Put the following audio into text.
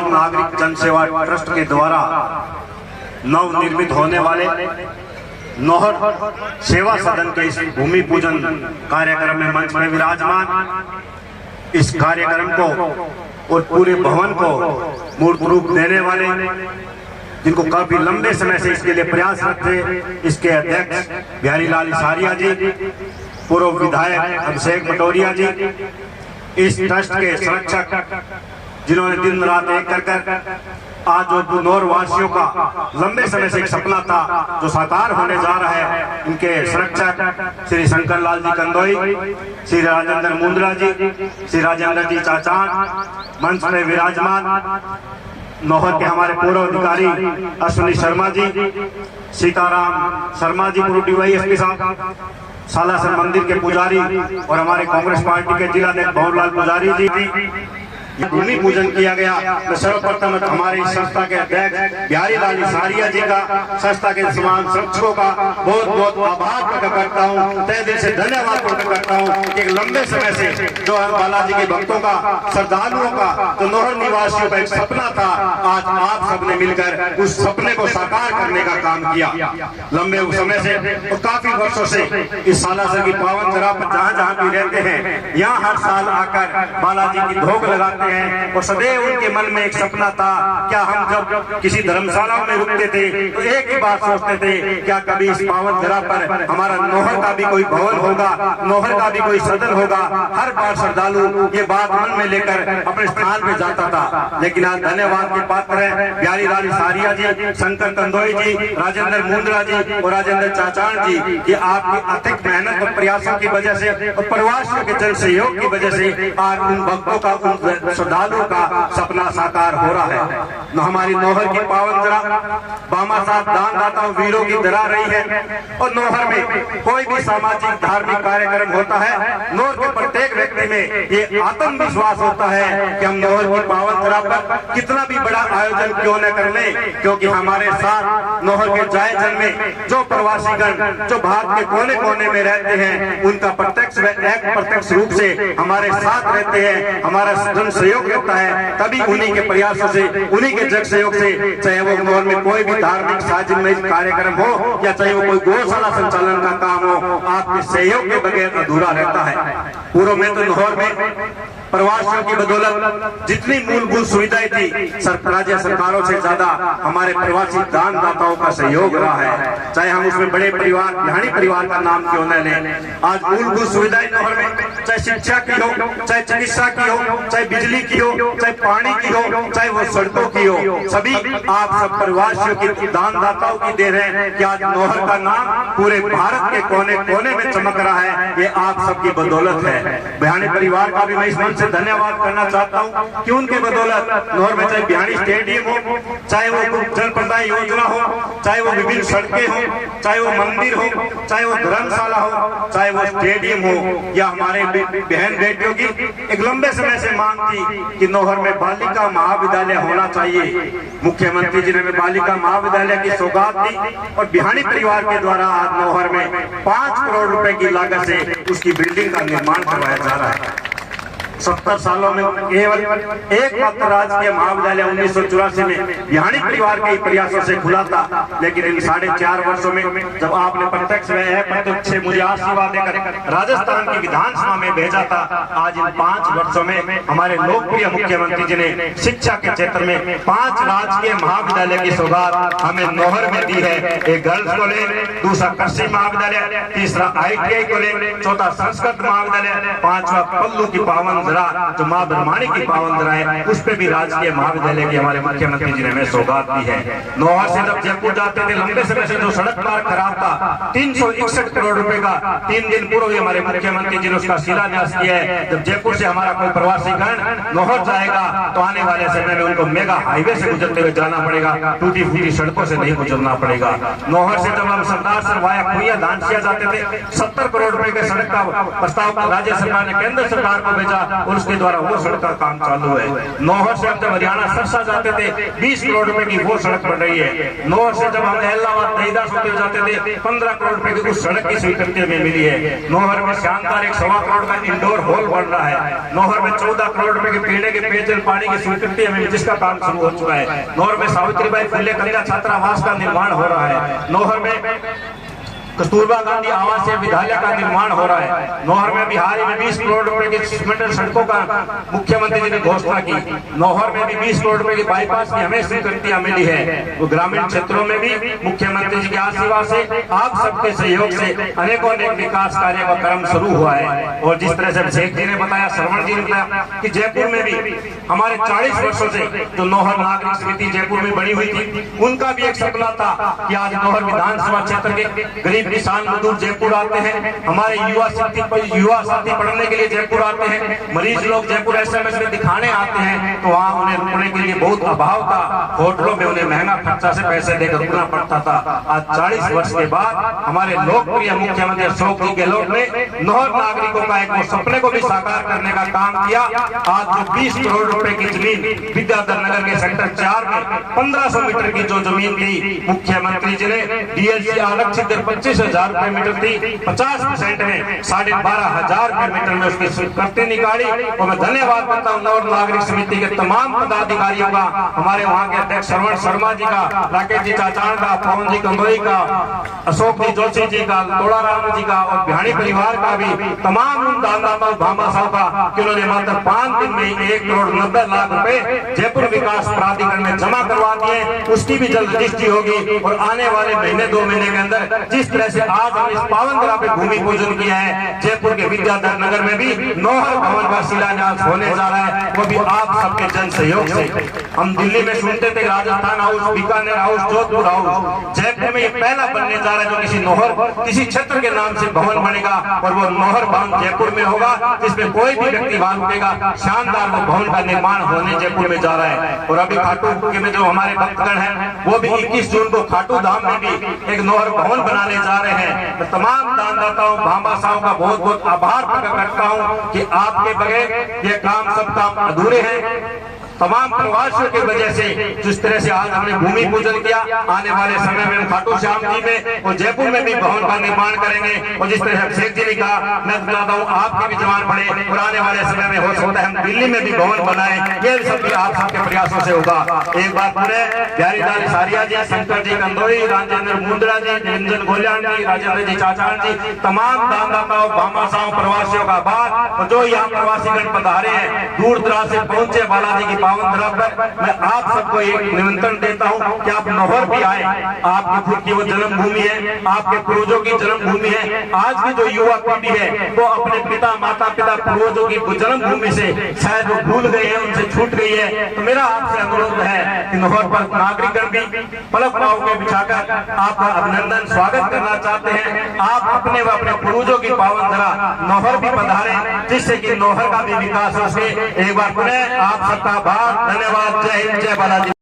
नौहर नागरिक जन सेवा ट्रस्ट के द्वारा नव निर्मित होने वाले नौहर सेवा सदन के इस भूमि पूजन कार्यक्रम में मंच में विराजमान इस कार्यक्रम को और पूरे भवन को मूर्त रूप देने वाले, जिनको काफी लंबे समय से इसके लिए प्रयासरत थे, इसके अध्यक्ष बिहारी लाल इसारिया जी, पूर्व विधायक अभिषेक पटोरिया जी, इस ट्रस्ट के संरक्षक जिन्होंने दिन रात एक कर आज जो नौहर वासियों का लंबे समय से एक सपना था जो साकार होने जा रहा है, इनके संरक्षक श्री शंकर लाल जी कंदोई, श्री राजेंद्र मुंद्रा जी, श्री राजेंद्र जी चाचान, मंच में विराजमान नौहर के हमारे पूर्व अधिकारी अश्विनी शर्मा जी, सीताराम शर्मा जी पूर्व DYSP साहब, सालासर मंदिर के पुजारी और हमारे कांग्रेस पार्टी के जिला अध्यक्ष भवरलाल पुजारी जी, भूमि पूजन किया गया। मैं सर्वप्रथम हमारी संस्था के अध्यक्ष बिहारी लाल इसारिया जी का, संस्था के तमाम संरक्षकों का बहुत बहुत आभार प्रकट करता हूँ, तहे दिल से धन्यवाद प्रकट करता हूँ। एक लंबे समय से जो बालाजी के भक्तों का, श्रद्धालुओं का, जो नौहर निवासियों का एक सपना था, आज आप सबने मिलकर उस सपने को साकार करने का काम किया। लंबे समय से और काफी वर्षों से इस सालासर की पावन जगह पर जहाँ जहाँ भी रहते हैं, यहाँ हर साल आकर बालाजी की धोख लगाते हैं और सदैव उनके मन में एक सपना था, क्या हम जब किसी धर्मशाला में रुकते थे तो एक ही बात सोचते थे, क्या कभी इस पावन धरा पर हमारा नौहर का भी कोई भवन होगा, नौहर का भी कोई सदन होगा। हर बार श्रद्धालु ये बात मन में लेकर अपने स्थान पे जाता था, लेकिन आज धन्यवाद के पात्र हैं बिहारी लाल इसारिया जी, शंकर कंदोई जी, राजेंद्र मुंद्रा जी और राजेंद्र चाचान जी, ये आपकी अतिक मेहनत और प्रयासों की वजह से और प्रवासियों के जन सहयोग की वजह से आज उन भक्तों का, उन श्रद्धालुओं का सपना साकार हो रहा है। हमारी नौहर की पावन धरा बामा साहब दान दाताओं वीरों की धरा रही है और नौहर में कोई भी सामाजिक धार्मिक कार्यक्रम होता है, नौहर के प्रत्येक व्यक्ति में ये आत्मविश्वास होता है कि हम नौहर की पावन धरा पर कितना भी बड़ा आयोजन क्यों न कर ले, क्योंकि हमारे साथ नौहर के जाए जन में जो प्रवासीगण जो भारत के कोने कोने में रहते हैं, उनका प्रत्यक्ष व अप्रत्यक्ष रूप से हमारे साथ रहते हैं, हमारा जन सहयोग रहता है। तभी उन्हीं के प्रयासों से, उन्हीं के जग सहयोग से, चाहे वो नौहर में कोई भी धार्मिक साजिश कार्यक्रम हो या चाहे वो कोई गौशाला संचालन का काम हो, आपके सहयोग के बगैर अधूरा रहता है। पूर्व में तो नौहर में प्रवासियों की बदौलत जितनी मूलभूत सुविधाएं थी, राज्य सरकारों से ज्यादा हमारे प्रवासी दान दाताओं का सहयोग रहा है। चाहे हम उसमें बड़े परिवार, बिहारी परिवार का नाम क्यों न लें, आज मूलभूत सुविधाएं नौहर में, चाहे शिक्षा की हो, चाहे चिकित्सा की हो, चाहे बिजली की हो, चाहे पानी की हो, चाहे वो सड़कों की हो, सभी आप सब प्रवासियों की दान दाताओं की दे रहे हैं कि आज नौहर का नाम पूरे भारत के कोने कोने में चमक रहा है। ये आप सबकी बदौलत है। बिहारी परिवार का भी मैं इस से धन्यवाद करना चाहता हूं कि उनके बदौलत नौहर में चाहे बिहारी स्टेडियम हो, चाहे वो जनप्रदाय योजना हो, चाहे वो विभिन्न सड़कें हो, चाहे वो मंदिर हो, चाहे वो धर्मशाला हो, चाहे वो स्टेडियम हो, या हमारे बहन बेटियों की एक लंबे समय से मांग थी कि नौहर में बालिका महाविद्यालय होना चाहिए। मुख्यमंत्री जी ने बालिका महाविद्यालय की सौगात दी और बिहारी परिवार के द्वारा आज नौहर में 5 करोड़ रुपए की लागत से उसकी बिल्डिंग का निर्माण करवाया जा रहा है। 70 सालों में केवल एकमात्र राजकीय महाविद्यालय 1984 में बिहारी परिवार के प्रयासों से खुला था, लेकिन इन 4.5 वर्षों में जब आपने प्रत्यक्ष व अप्रत्यक्ष से मुझे आशीर्वाद देकर राजस्थान की विधानसभा में भेजा था, आज इन 5 वर्षों में हमारे लोकप्रिय मुख्यमंत्री जी ने शिक्षा के क्षेत्र में 5 राजकीय महाविद्यालय की सौगात हमें नौहर में दी है। एक गर्ल्स कॉलेज, दूसरा कृषि महाविद्यालय, तीसरा ITI कॉलेज, चौथा संस्कृत महाविद्यालय, 5वां पल्लू की पावन जो माँ ब्रह्माणी की पावन धरा है, उस पे भी राजकीय महाविद्यालय की हमारे मुख्यमंत्री जी ने हमें सौगात दी है। नौहर से जब जयपुर जाते थे, लंबे समय से जो सड़क मार्ग खराब था, 361 करोड़ रुपए का 3 दिन पूर्व हमारे मुख्यमंत्री जी ने उसका शिलान्यास किया है। जब जयपुर से हमारा कोई प्रवासी गण नौहर जाएगा तो आने वाले समय में उनको मेगा हाईवे से गुजरते हुए जाना पड़ेगा, टूटी फूटी सड़कों से नहीं गुजरना पड़ेगा। नौहर से जब हम सरदार सर वाया खुइया दानसिया जाते थे, 70 करोड़ रुपए के सड़क का प्रस्ताव राज्य सरकार ने केंद्र सरकार को भेजा, और उसके द्वारा वो सड़क का काम चालू है। नौहर से जब हरियाणा सरसा जाते थे 20 करोड़ रुपए की वो सड़क बन रही है। नौहर से जब हम इलाहाबाद दहीदास होते जाते थे 15 करोड़ रुपए की उस सड़क की स्वीकृति हमें मिली है। नौहर में शानदार 1.25 करोड़ का इंडोर हॉल बन रहा है। नौहर में 14 करोड़ रुपए के पीने के पेयजल पानी की स्वीकृति हमें जिसका काम शुरू हो चुका है। नौहर में सावित्रीबाई फुले कन्या छात्रावास का निर्माण हो रहा है। नौहर में कस्तूरबा गांधी आवासीय विद्यालय का निर्माण हो रहा है। नौहर में बिहार में 20 करोड़ रुपए की सीमेंटेड सड़कों का मुख्यमंत्री जी ने घोषणा की। नौहर में भी 20 करोड़ रुपए की बाईपास की हमें स्वीकृतियां मिली है। तो ग्रामीण क्षेत्रों में भी मुख्यमंत्री जी के आशीर्वाद से आप सबके सहयोग से अनेकों अनेक विकास कार्य का क्रम शुरू हुआ है। और जिस तरह से अभिषेक जी ने बताया, श्रवण जी ने बताया कि जयपुर में भी हमारे 40 वर्षों से जो नौहर नागरिक समिति जयपुर में बनी हुई थी, उनका भी एक सपना था कि आज नौहर विधानसभा क्षेत्र के गरीब किसान मजदूर जयपुर आते हैं, हमारे युवा साथी पढ़ने के लिए जयपुर आते हैं, मरीज लोग जयपुर एसएमएस में दिखाने आते हैं, तो वहाँ उन्हें रुकने के लिए बहुत अभाव था। होटलों में उन्हें महंगा खर्चा से पैसे देकर रुकना पड़ता था। आज 40 वर्ष के बाद हमारे लोकप्रिय मुख्यमंत्री अशोक जी गहलोत ने नौहर नागरिकों का एक सपने को भी साकार करने का काम किया। आज जो 20 करोड़ रुपए की जमीन विद्याधर नगर के सेक्टर 4 में 1500 मीटर की जो जमीन थी, मुख्यमंत्री जी ने डीएलसी आरक्षित 25,000 रुपए मीटर थी, 50% में 12,500 रुपए मीटर में उसकी स्वीकृति निकाली। और मैं धन्यवाद करता हूँ नौहर नागरिक समिति के तमाम पदाधिकारियों का, हमारे वहाँ के अध्यक्ष श्रवण शर्मा जी का, राकेश जी चाचान का, पवन जी कंबोई का, अशोक जी जोशी जी का, तोड़ाराम जी का और बिहानी परिवार का भी, तमाम दानदाताओं भामा साहब का, कि उन्होंने मात्र 5 दिन में 1 करोड़ 90 लाख रुपए जयपुर विकास प्राधिकरण में जमा करवा दिए। उसकी भी जल्द रजिस्ट्री होगी और आने वाले महीने 2 महीने के अंदर जिस तरह से आज हम इस पावन धरा पे भूमि पूजन किया है, जयपुर के विद्याधर नगर में भी नौहर भवन का शिलान्यास होने जा रहा है, वो भी आप सबके जन सहयोग से। हम दिल्ली में सुनते थे Rajasthan house, Bikaner house, Jodhpur house, Jaipur में ये पहला बनने जा रहा है जो किसी नौहर किसी क्षेत्र के नाम से भवन बनेगा और वो नौहर भवन जयपुर में होगा, जिसमें कोई भी व्यक्ति वहां रुकेगा। शानदार वो भवन का निर्माण होने जयपुर में जा रहा है। और अभी खाटू में जो हमारे भक्तगण हैं, वो भी 21 जून को खाटू धाम में भी एक नौहर भवन बनाने जा रहे हैं। मैं तमाम दानदाताओं भामाशाहों का बहुत बहुत आभार प्रकट करता हूं कि आपके बगैर ये काम सब काम अधूरे हैं। तमाम प्रवासियों की वजह से जिस तरह से आज हमने भूमि पूजन किया, आने वाले समय में हम खाटू श्याम जी में और जयपुर में भी भवन का निर्माण करेंगे। और जिस तरह अभिषेक जी ने कहा, मैं बताता हूँ आपके भी जवान पड़े और आने वाले समय में हो सकता है हम दिल्ली में भी भवन बनाए। ये सब भी आप सबके प्रयासों से होगा। एक बार पूरे प्यारीलाल सारिया जी, शंकर जी कंदोई, राजेंद्र मुंद्रा जी, निरंजन गोल्यान जी, राजेंद्र जी चाचान जी, तमाम दानदाताओं भामाशाहों प्रवासियों का आभार। और जो यहाँ प्रवासीगण पधारे हैं, दूर दराज से पहुंचे बालाजी की पावन धरा पर, मैं आप सबको एक निमंत्रण देता हूं कि आप नौहर भी आए। आपकी खुद की वो जन्मभूमि है, आपके पूर्वजों की जन्मभूमि है। आज की जो युवा पीढ़ी है वो अपने पिता माता पिता पूर्वजों की जन्मभूमि से शायद वो भूल गई है, उनसे छूट गई है। तो मेरा आपसे अनुरोध है कि नौहर पर नागरिकगण भी पलक पाव के बिछाकर आपका अभिनंदन स्वागत करना चाहते हैं। आप अपने व अपने पूर्वजों की पावन धरा नौहर भी पधारे, जिससे कि नौहर का भी विकास हो सके। एक बार पुनः आप सबका आभार, धन्यवाद। जय हिंद, जय बालाजी।